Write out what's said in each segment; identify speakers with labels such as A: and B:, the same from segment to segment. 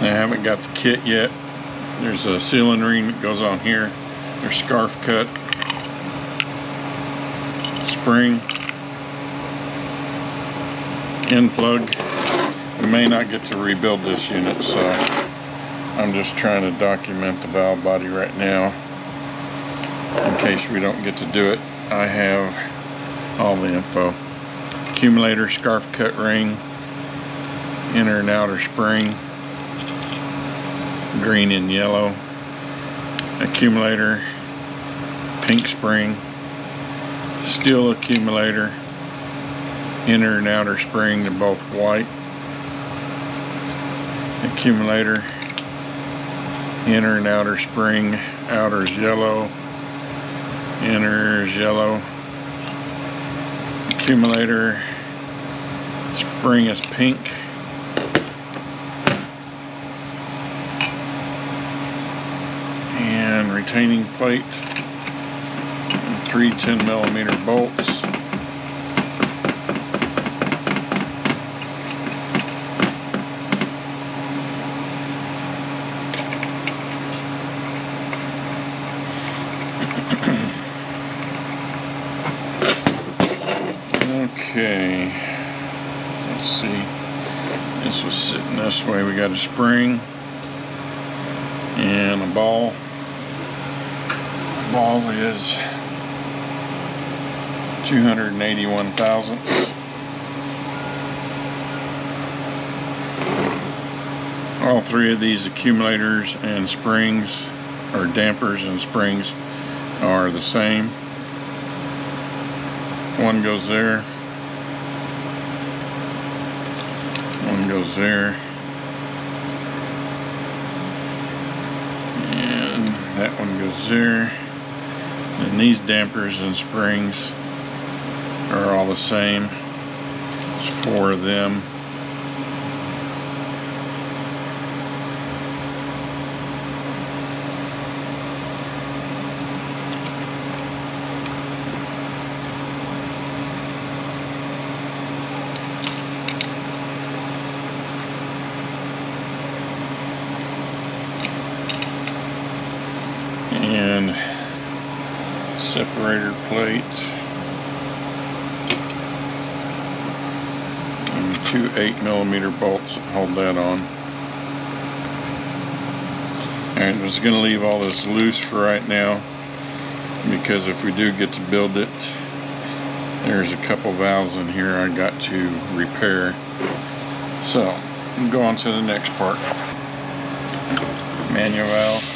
A: I haven't got the kit yet. There's a sealing ring that goes on here. There's scarf cut, spring, end plug. We may not get to rebuild this unit, so I'm just trying to document the valve body right now in case we don't get to do it. I have all the info. Accumulator, scarf cut ring, inner and outer spring, green and yellow. Accumulator, pink spring, steel accumulator, inner and outer spring, they're both white. Accumulator, inner and outer spring, outer is yellow, inner is yellow. Accumulator, spring is pink. And retaining plate, and 3 10mm bolts. Okay, let's see. This was sitting this way. We got a spring and a ball. Ball is 281 thousandths. All three of these accumulators and springs, or dampers and springs, are the same. One goes there, one goes there, and that one goes there. And these dampers and springs are all the same. There's 4 of them. And separator plate and 2 8mm bolts that hold that on. Alright, I'm just going to leave all this loose for right now, because if we do get to build it, there's a couple valves in here I got to repair. So we'll go on to the next part. Manual valve.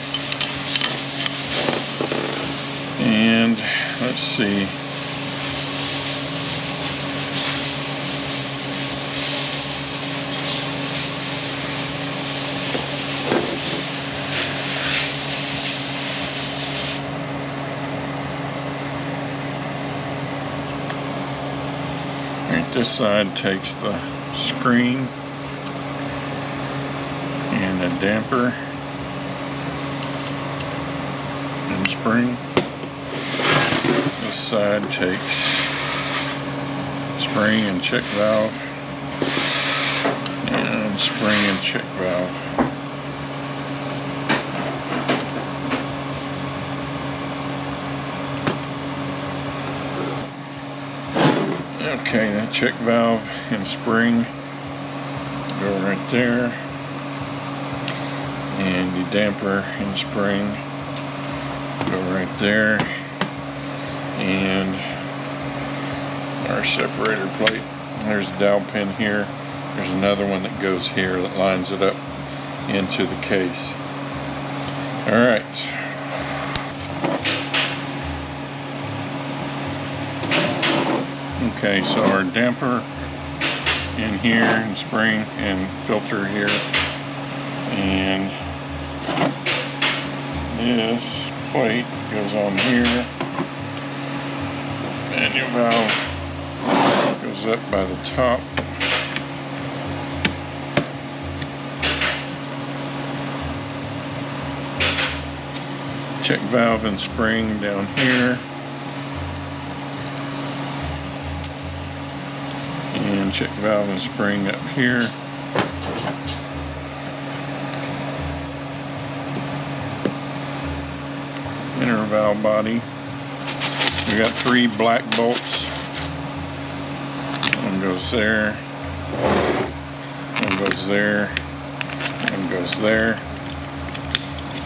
A: And let's see. Alright, this side takes the screen and a damper and spring. This side takes spring and check valve and spring and check valve. Okay, that check valve and spring go right there, and the damper and spring go right there. And our separator plate, there's a dowel pin here, there's another one that goes here that lines it up into the case. Alright, okay, so our damper in here and spring and filter here, and this plate goes on here. Manual valve goes up by the top. Check valve and spring down here. And check valve and spring up here. valve body. We got 3 black bolts. One goes there, one goes there, one goes there,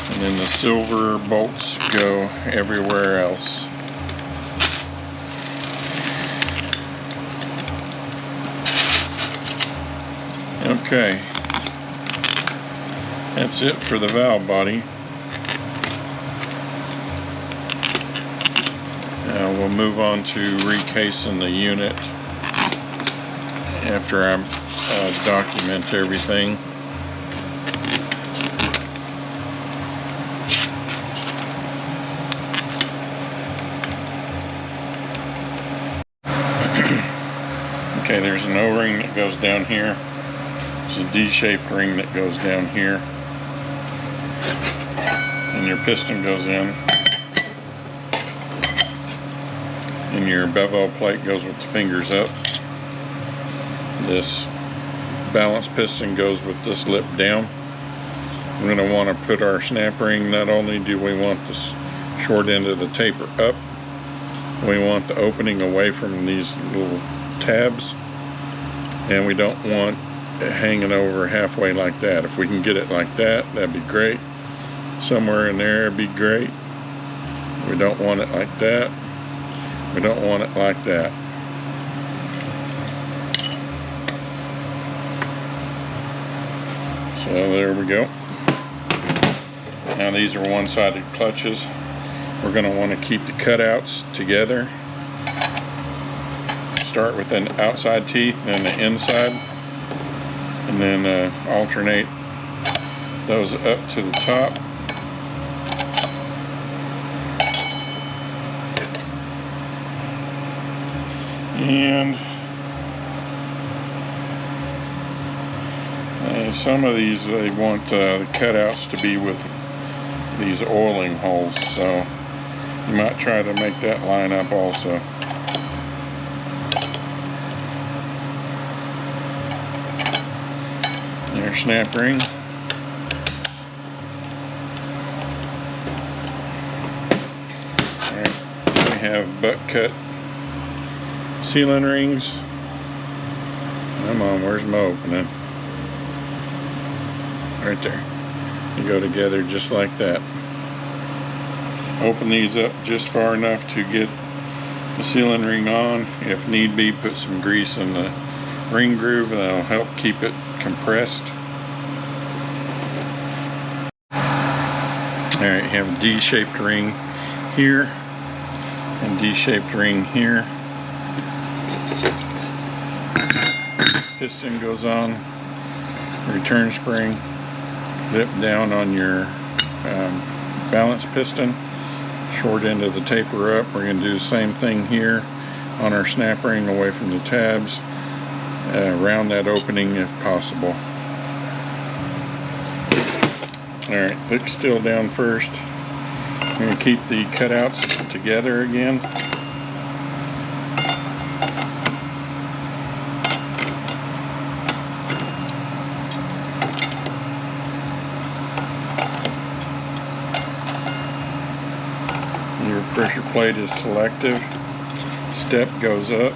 A: and then the silver bolts go everywhere else. Okay, that's it for the valve body. Now we'll move on to recasing the unit after I document everything. Okay, there's an O-ring that goes down here. There's a D-shaped ring that goes down here. And your piston goes in. And your bevel plate goes with the fingers up. This balance piston goes with this lip down. We're going to want to put our snap ring, not only do we want this short end of the taper up, we want the opening away from these little tabs, and we don't want it hanging over halfway like that. If we can get it like that, that'd be great. Somewhere in there would be great. We don't want it like that. We don't want it like that. So there we go. Now these are one-sided clutches. We're going to want to keep the cutouts together. Start with an outside teeth and the inside, and then alternate those up to the top. And some of these, they want the cutouts to be with these oiling holes, so you might try to make that line up also. Your snap ring. Alright, we have butt cut sealing rings. Come on, where's my opening? Right there. You go together just like that. Open these up just far enough to get the sealing ring on. If need be, put some grease in the ring groove, and that'll help keep it compressed. Alright, you have a D-shaped ring here and D-shaped ring here. Piston goes on, return spring, lip down on your balance piston, short end of the taper up. We're going to do the same thing here on our snap ring away from the tabs, around that opening if possible. Alright, thick steel down first. We're going to keep the cutouts together again. Your pressure plate is selective. Step goes up.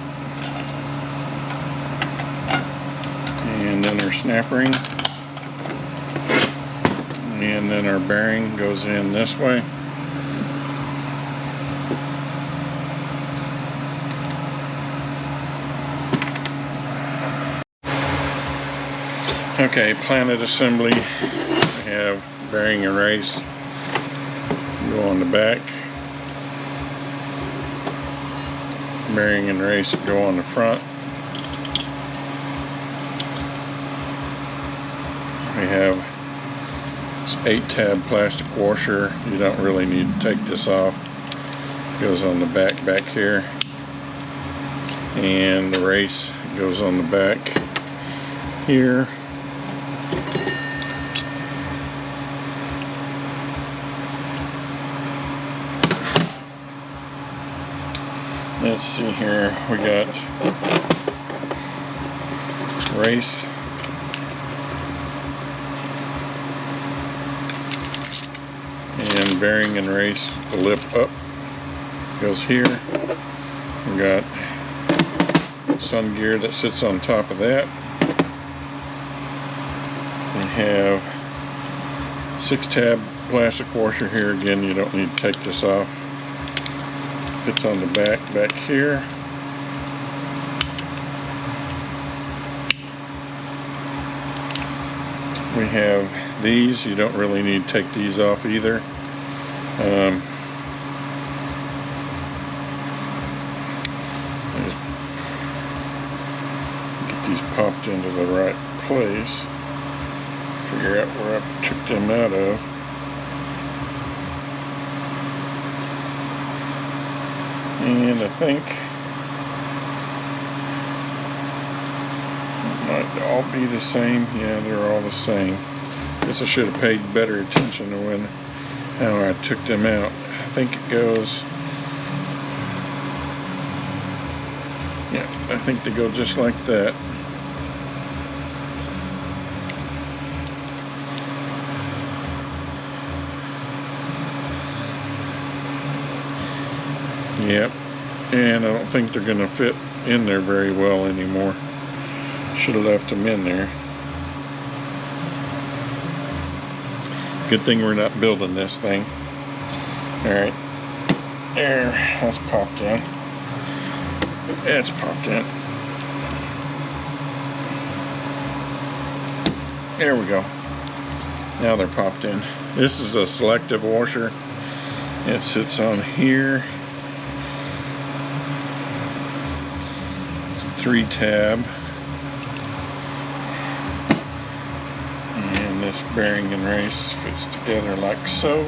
A: And then our snap ring. And then our bearing goes in this way. Okay, planet assembly. We have bearing and race. Go on the back. Bearing and race go on the front. We have this 8-tab plastic washer. You don't really need to take this off. It goes on the back here. And the race goes on the back here. Let's see here, we got race, Again, bearing and race, the lip up goes here. We got sun gear that sits on top of that. We have 6-tab plastic washer here. Again, you don't need to take this off. Fits on the back here. We have these. You don't really need to take these off either. Just get these popped into the right place. Figure out where I took them out of. And I think might all be the same. Yeah, they're all the same. Guess I should have paid better attention to how I took them out. I think it goes, yeah, I think they go just like that. Yep, and I don't think they're going to fit in there very well anymore. Should have left them in there. Good thing we're not building this thing. Alright, there, that's popped in. It's popped in. There we go. Now they're popped in. This is a selective washer. It sits on here. It's a 3-tab. And this bearing and race fits together like so.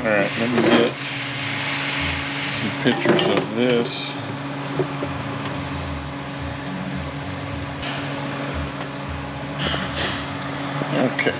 A: Alright, let me get some pictures of this. Okay.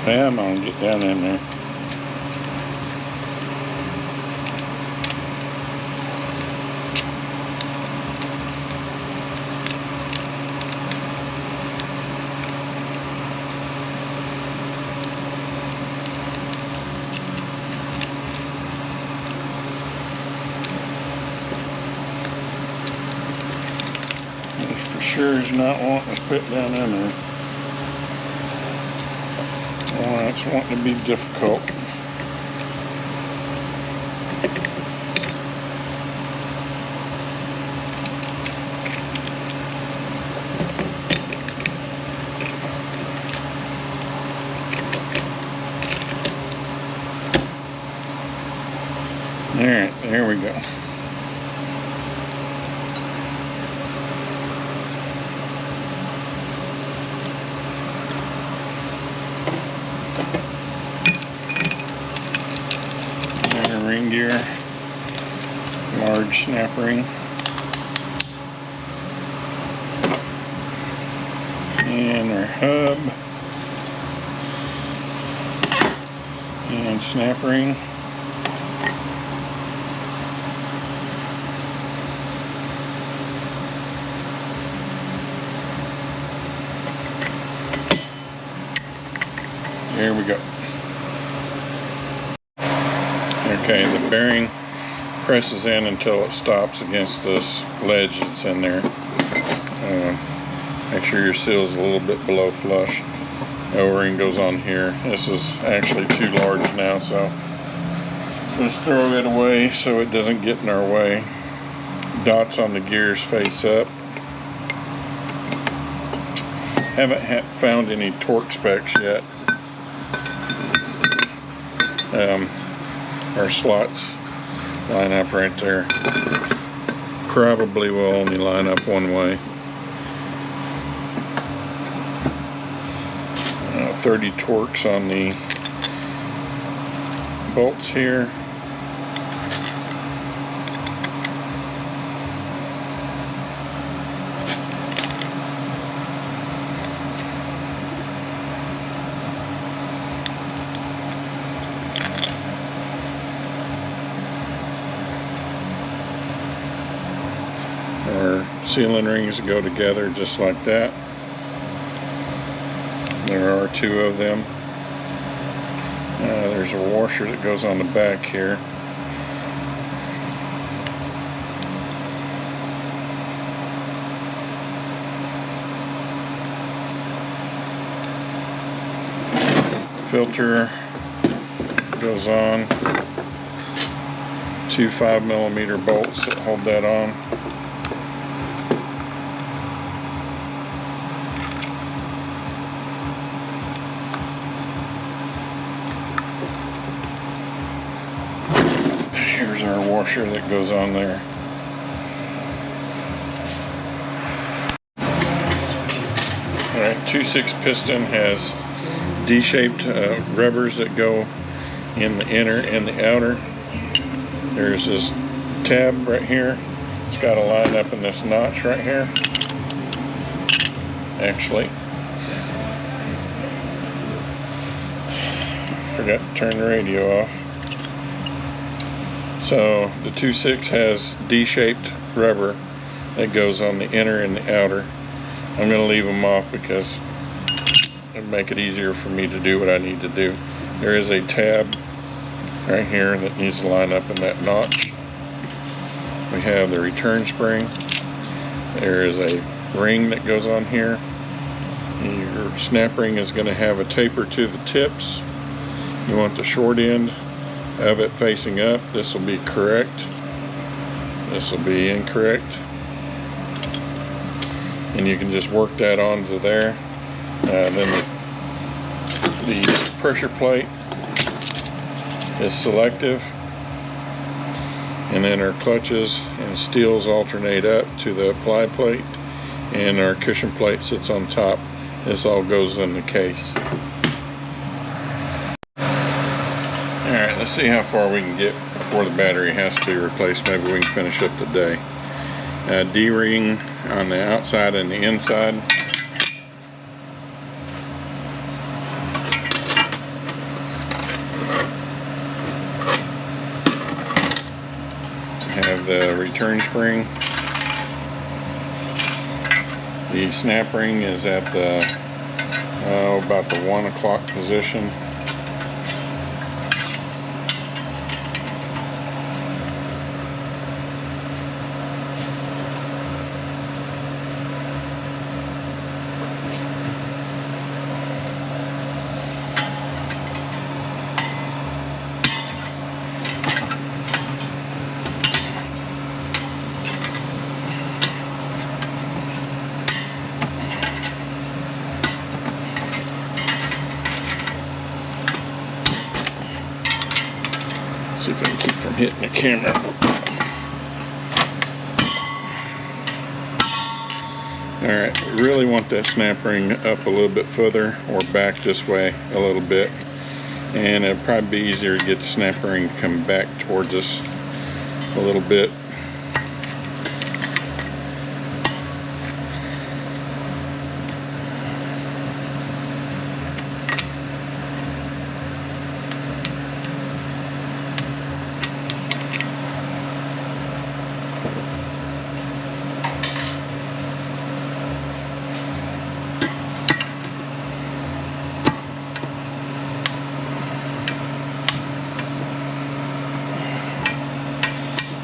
A: Come on, get down in there. This for sure is not wanting to fit down in there. Oh, it's wanting to be difficult. Alright, there we go. Ring gear, large snap ring, and our hub, and snap ring. There we go. Okay, the bearing presses in until it stops against this ledge that's in there. Make sure your seal is a little bit below flush. The O-ring goes on here. This is actually too large now, so just throw it away so it doesn't get in our way. Dots on the gears face up. Haven't found any torque specs yet. Our slots line up right there. Probably will only line up one way. 30 torques on the bolts here. Our sealing rings go together just like that. There are 2 of them. There's a washer that goes on the back here. Filter goes on. 2 5mm bolts that hold that on. Here's our washer that goes on there. Alright, 2.6 piston has D-shaped rubbers that go in the inner and the outer. There's this tab right here. It's got to line up in this notch right here. Actually, forgot to turn the radio off. So the 2.6 has D-shaped rubber that goes on the inner and the outer. I'm going to leave them off because it'll make it easier for me to do what I need to do. There is a tab right here that needs to line up in that notch. We have the return spring. There is a ring that goes on here. Your snap ring is going to have a taper to the tips. You want the short end of it facing up. This will be correct. This will be incorrect. And you can just work that onto there. Then the pressure plate is selective. And then our clutches and steels alternate up to the apply plate. And our cushion plate sits on top. This all goes in the case. Alright, let's see how far we can get before the battery has to be replaced. Maybe we can finish up the day. D-ring on the outside and the inside. Have the return spring. The snap ring is at the about the 1 o'clock position. See if I can keep from hitting the camera. Alright, we really want that snap ring up a little bit further or back this way a little bit. And it'd probably be easier to get the snap ring to come back towards us a little bit.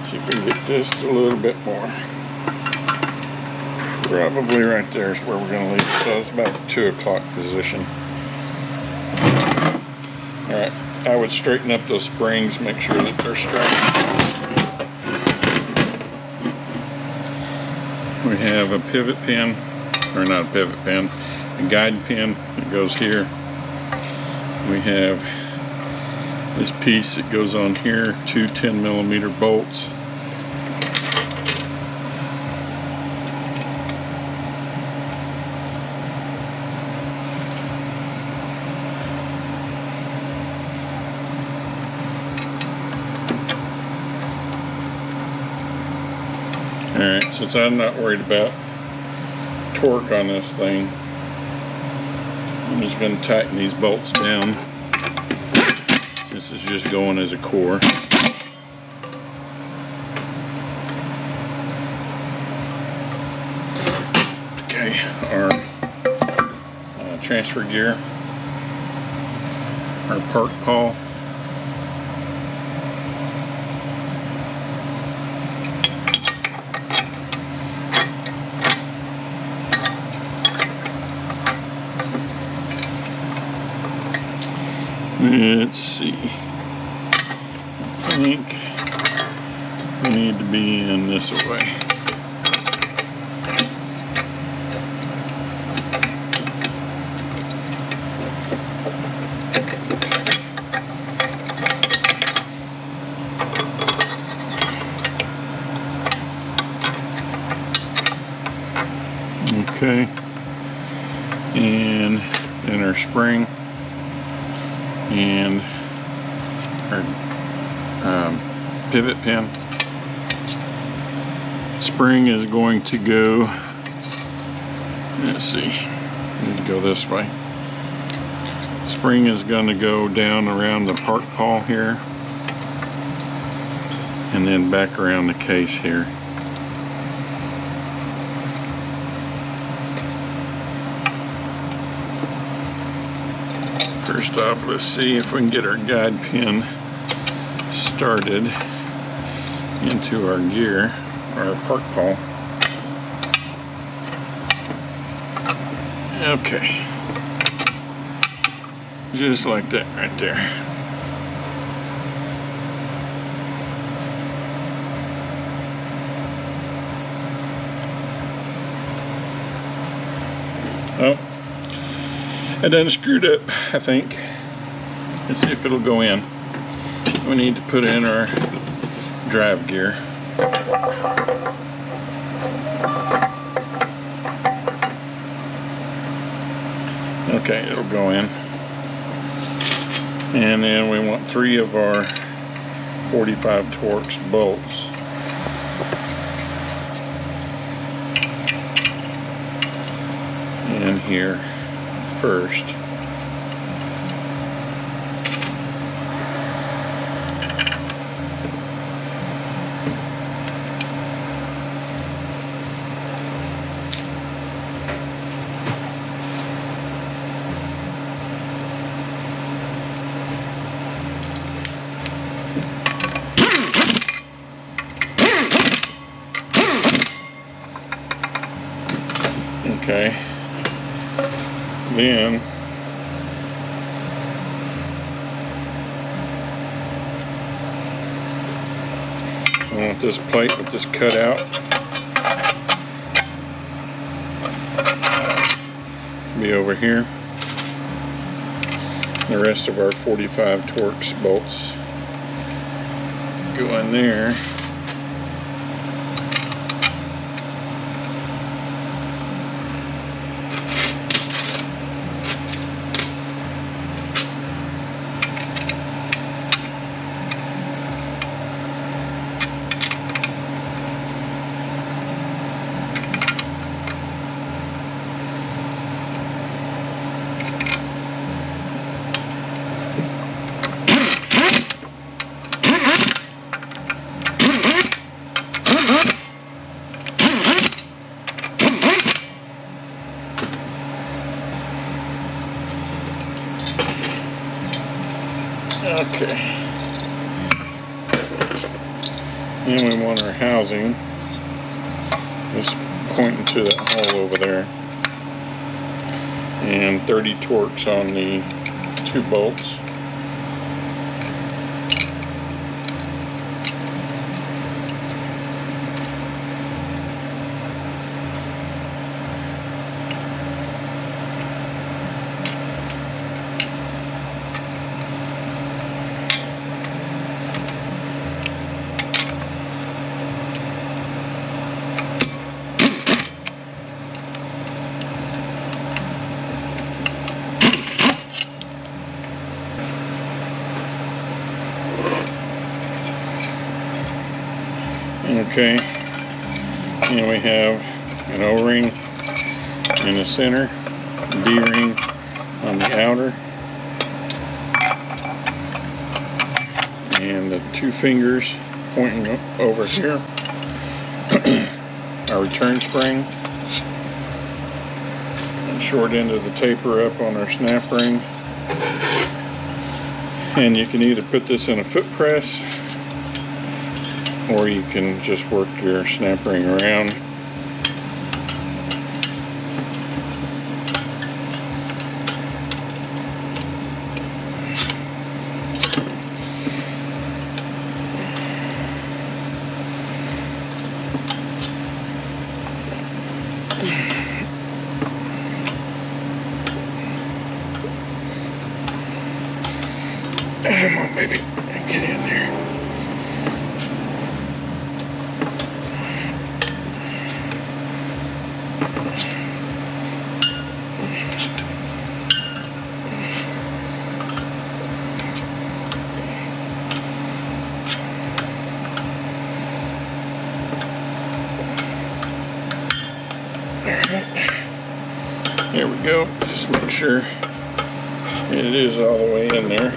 A: See if we can get just a little bit more. Probably right there is where we're going to leave it. So it's about the 2 o'clock position. Alright, I would straighten up those springs, make sure that they're straight. We have a pivot pin, or not a pivot pin, a guide pin that goes here. We have this piece that goes on here, two 10mm bolts. Alright, since I'm not worried about torque on this thing, I'm just going to tighten these bolts down since it's just going as a core. Okay, our transfer gear, our park pawl, let's see, I think we need to be in this way. Okay, and then our spring and our pivot pin. Spring is going to go, let's see, need to go this way. Spring is going to go down around the park pawl here and then back around the case here. First off, let's see if we can get our guide pin started into our gear, our park pawl. Okay, just like that right there. Oh, I done screwed up, I think. Let's see if it'll go in. We need to put in our drive gear. Okay, it'll go in. And then we want 3 of our 45 Torx bolts. In here first. Okay, then I want this plate with this cut out to be over here. The rest of our 45 Torx bolts go in there. Okay. And we want our housing just pointing to that hole over there. And 30 Torx on the 2 bolts. Okay, and we have an O-ring in the center, D-ring on the outer, and the two fingers pointing over here. Our return spring, and short end of the taper up on our snap ring. And you can either put this in a foot press, or you can just work your snap ring around. Come on, baby, get in there. There we go. Just make sure it is all the way in there.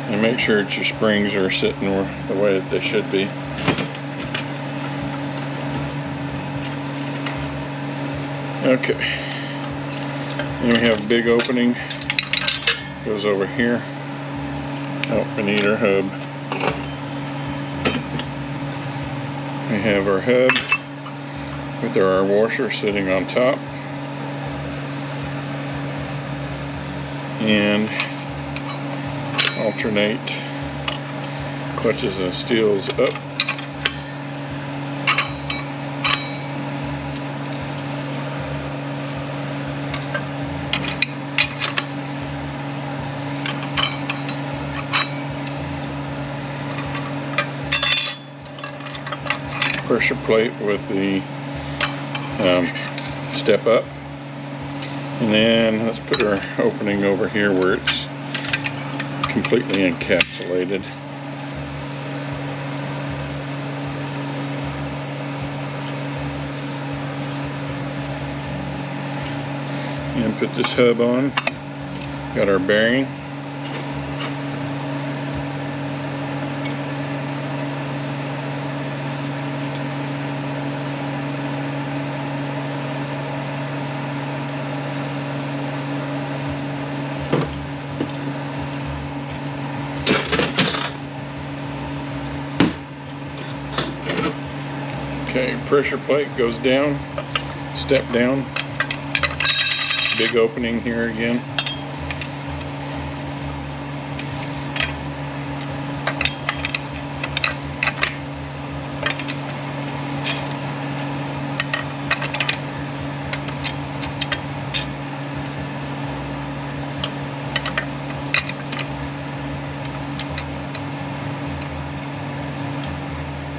A: And make sure that your springs are sitting the way that they should be. Okay. And we have a big opening. Goes over here. Oh, we need our hub. We have our hub with our washer sitting on top. And alternate clutches and steels up. Pressure plate with the step up. And then let's put our opening over here where it's completely encapsulated. And put this hub on. Got our bearing. Okay, pressure plate goes down, step down, big opening here again.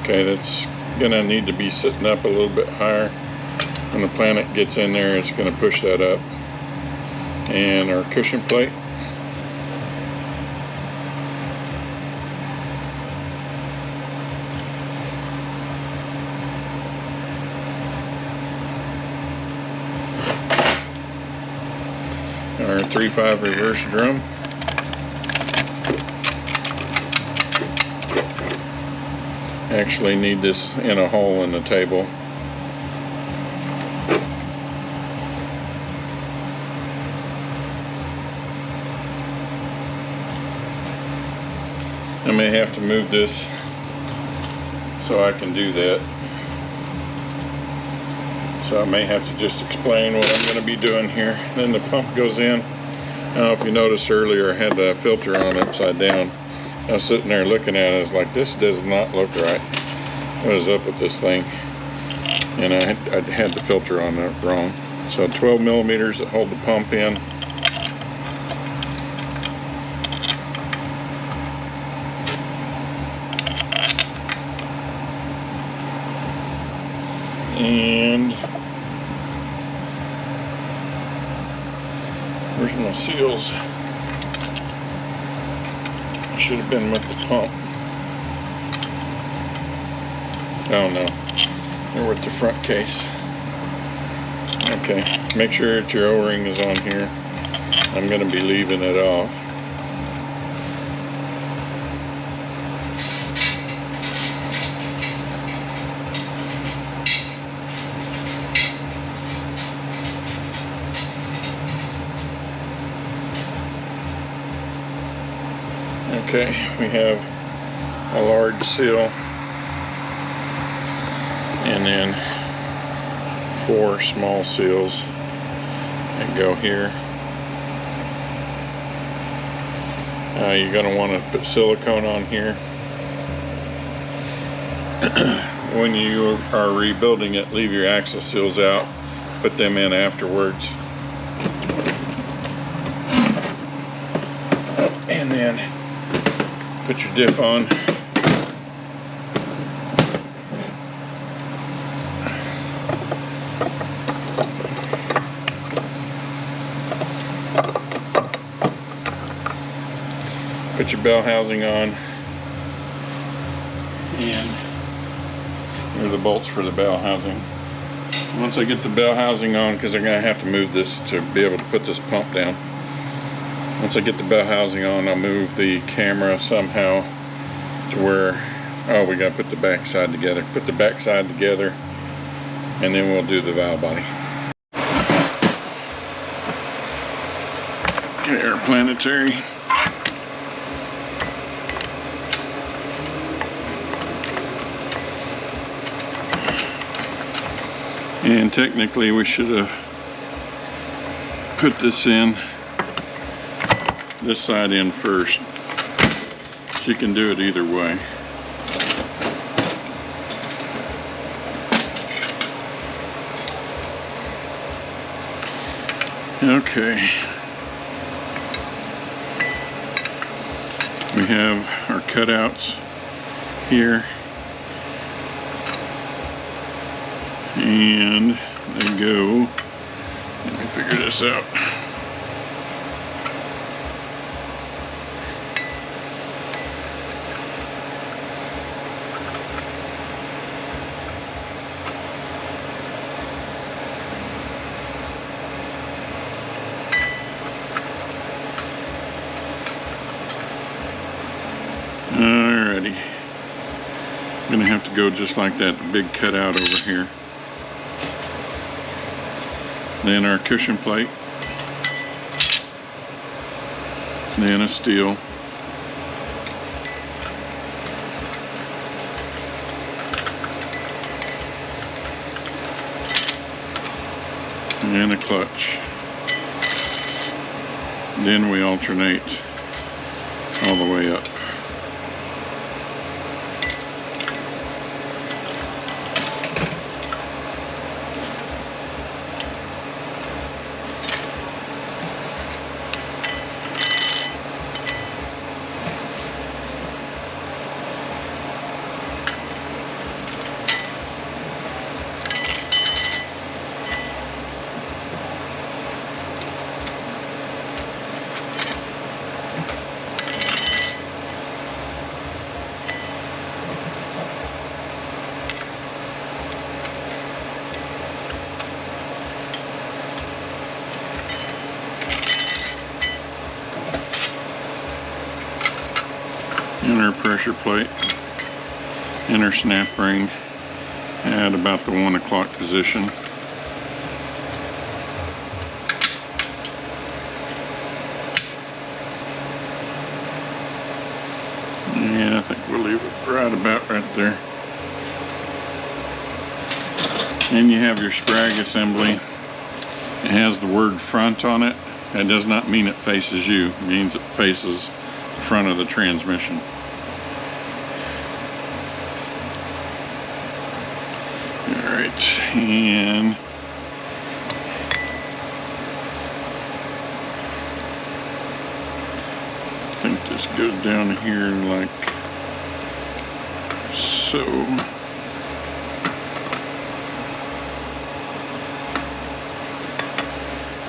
A: Okay, that's gonna need to be sitting up a little bit higher. When the Planet gets in there, it's gonna push that up. And our cushion plate. Our 3.5 reverse drum. Actually need this in a hole in the table. I may have to move this so I can do that. So I may have to just explain what I'm going to be doing here. Then the pump goes in. I don't know if you noticed earlier I had the filter on upside down. I was sitting there looking at it, I was like, this does not look right. What is up with this thing? And I had the filter on it wrong. So 12 millimeters that hold the pump in. And where's my seals? Should have been with the pump. Oh no, they're with the front case. Okay, make sure that your O-ring is on here. I'm going to be leaving it off. Okay, we have a large seal and then 4 small seals that go here. You're going to want to put silicone on here. When you are rebuilding it, leave your axle seals out, put them in afterwards. And then put your diff on. Put your bell housing on, and here are the bolts for the bell housing. Once I get the bell housing on, because I'm going to have to move this to be able to put this pump down. Once I get the bell housing on, I'll move the camera somehow to where, oh, we got to put the back side together. Put the back side together, and then we'll do the valve body. Okay, our Planetary. And technically we should have put this side in first. So you can do it either way. Okay. We have our cutouts here. And they go, let me figure this out. Alrighty. I'm gonna have to go just like that, the big cutout over here. Then our cushion plate, then a steel, and a clutch. Then we alternate all the way up. Inner pressure plate, inner snap ring at about the 1 o'clock position. And I think we'll leave it right about right there. And you have your sprag assembly. It has the word front on it. That does not mean it faces you. It means it faces the front of the transmission. Alright, and I think this goes down here like so.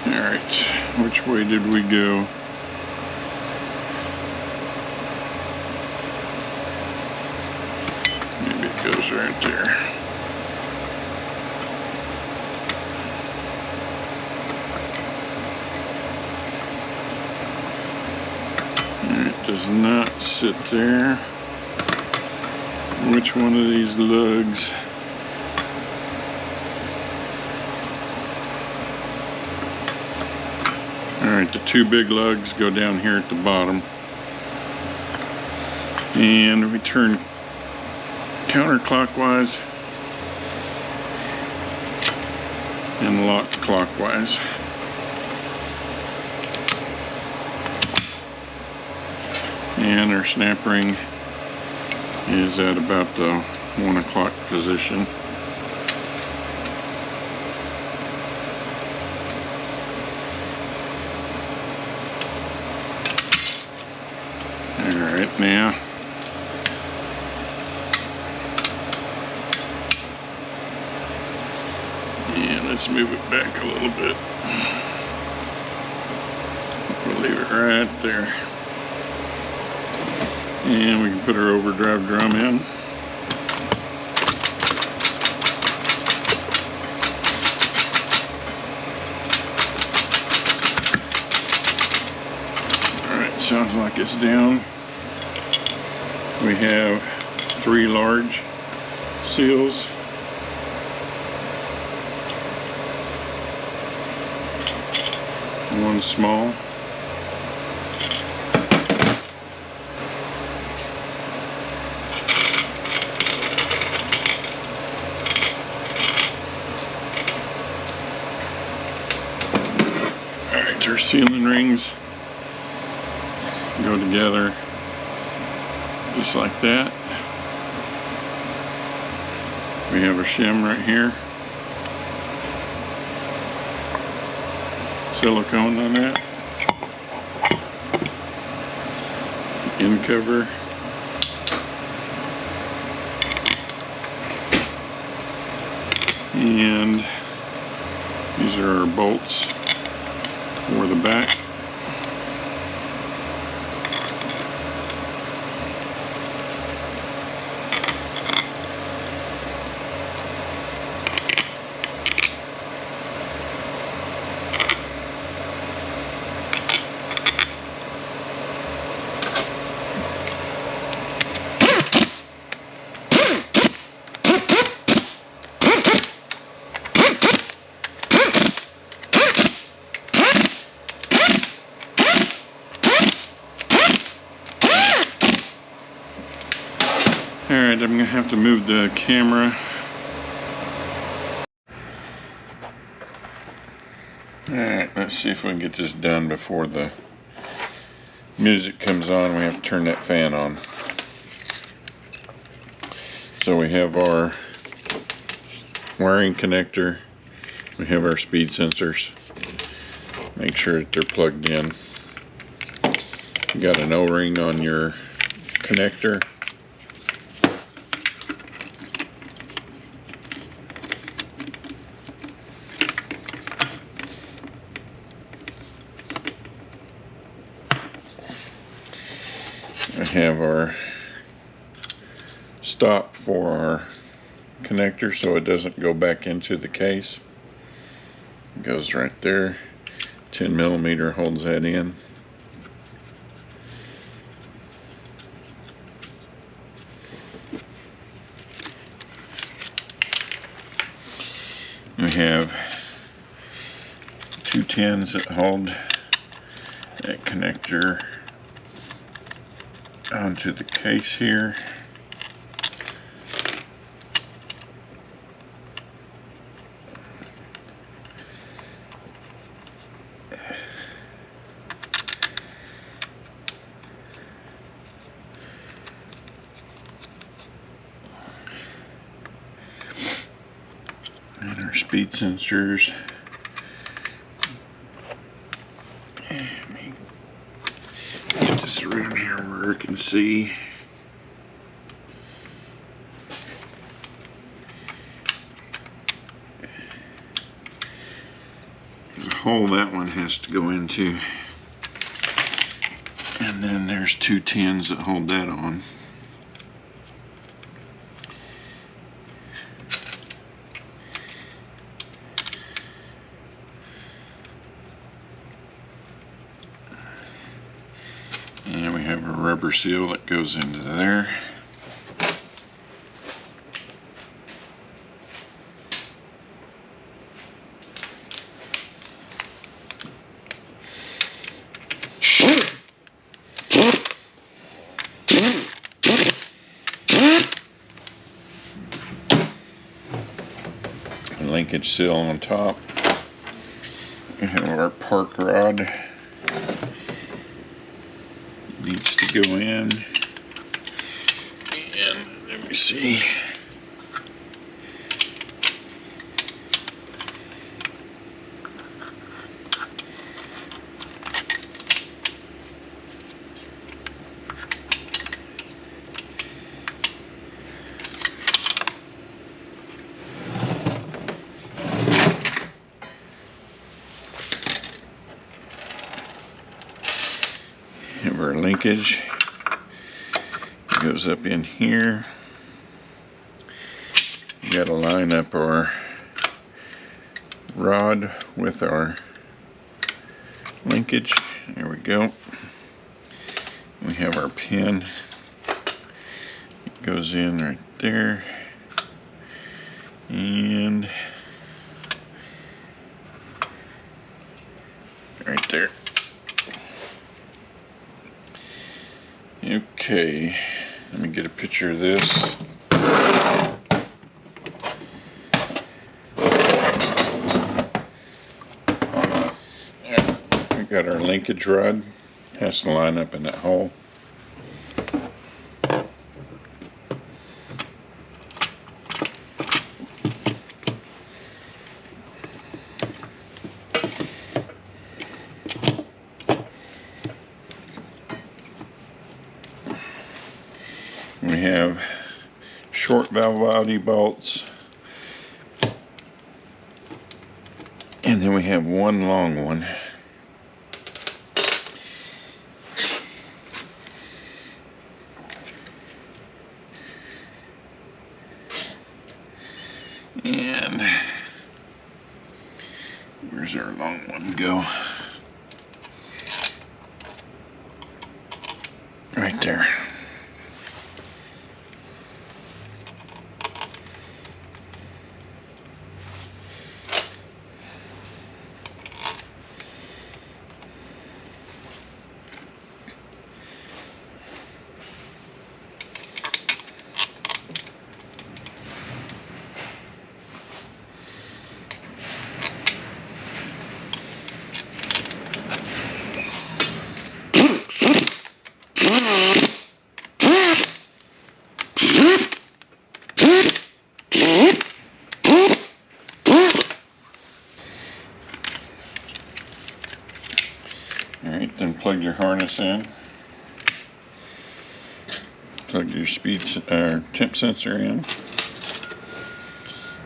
A: Alright, which way did we go? Maybe it goes right there. It does not sit there. Which one of these lugs? Alright, the two big lugs go down here at the bottom. And we turn counterclockwise and lock clockwise. And our snap ring is at about the 1 o'clock position. Alright, now let's move it back a little bit. We'll leave it right there. And we can put our overdrive drum in. Alright, sounds like it's down. We have 3 large seals. One small. Alright, our sealing rings go together just like that. We have a shim right here. Silicone on that. End cover. And these are our bolts for the back. Alright, I'm going to have to move the camera. Alright, let's see if we can get this done before the music comes on. We have to turn that fan on. So we have our wiring connector. We have our speed sensors. Make sure that they're plugged in. You got an O-ring on your connector. I have our stop for our connector so it doesn't go back into the case. It goes right there. 10mm holds that in. We have 2 10s that hold that connector onto the case here. And our speed sensors. Let me get this around here where I can see. There's a hole that one has to go into. And then there's 2 10s that hold that on. And we have a rubber seal that goes into there. A linkage seal on top. We have our park rod. Needs to go in, and let me see. Have our linkage. Goes up in here. You got to line up our rod with our linkage. There we go. We have our pin. It goes in right there. And right there. Okay. Let me get a picture of this. There, we got our linkage rod. Has to line up in that hole. We have short valve body bolts, and then we have one long one. And where's our long one go? Right there. Alright, then plug your harness in. Plug your temp sensor in.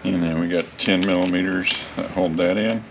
A: And then we got 10 millimeters that hold that in.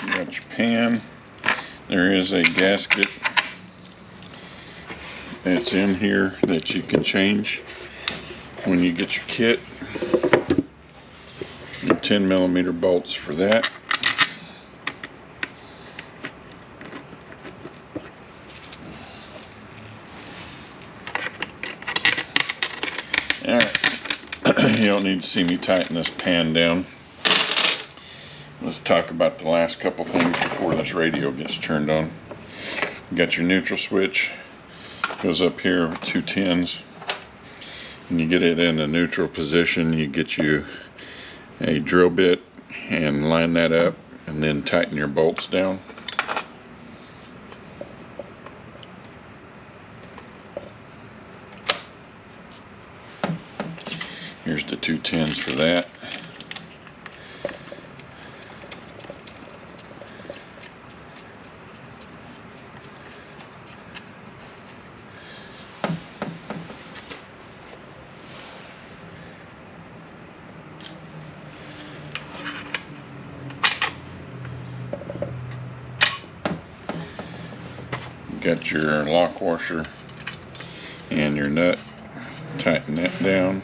A: Got your pan. There is a gasket that's in here that you can change when you get your kit. And 10 millimeter bolts for that. Alright, you don't need to see me tighten this pan down. Let's talk about the last couple things before this radio gets turned on. You got your neutral switch, goes up here with 2 10s. When you get it in a neutral position, you get you a drill bit and line that up and then tighten your bolts down. Here's the 2 10s for that. Got your lock washer and your nut. Tighten that down.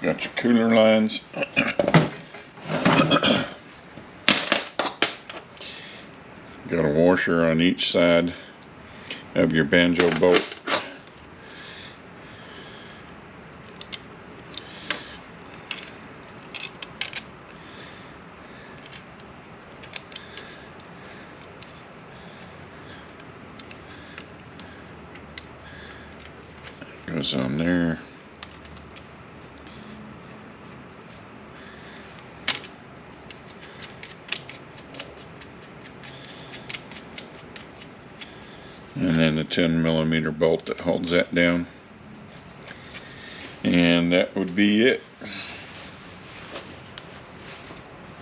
A: Got your cooler lines. Got a washer on each side of your banjo bolt. Goes on there. And then the 10mm bolt that holds that down. And that would be it.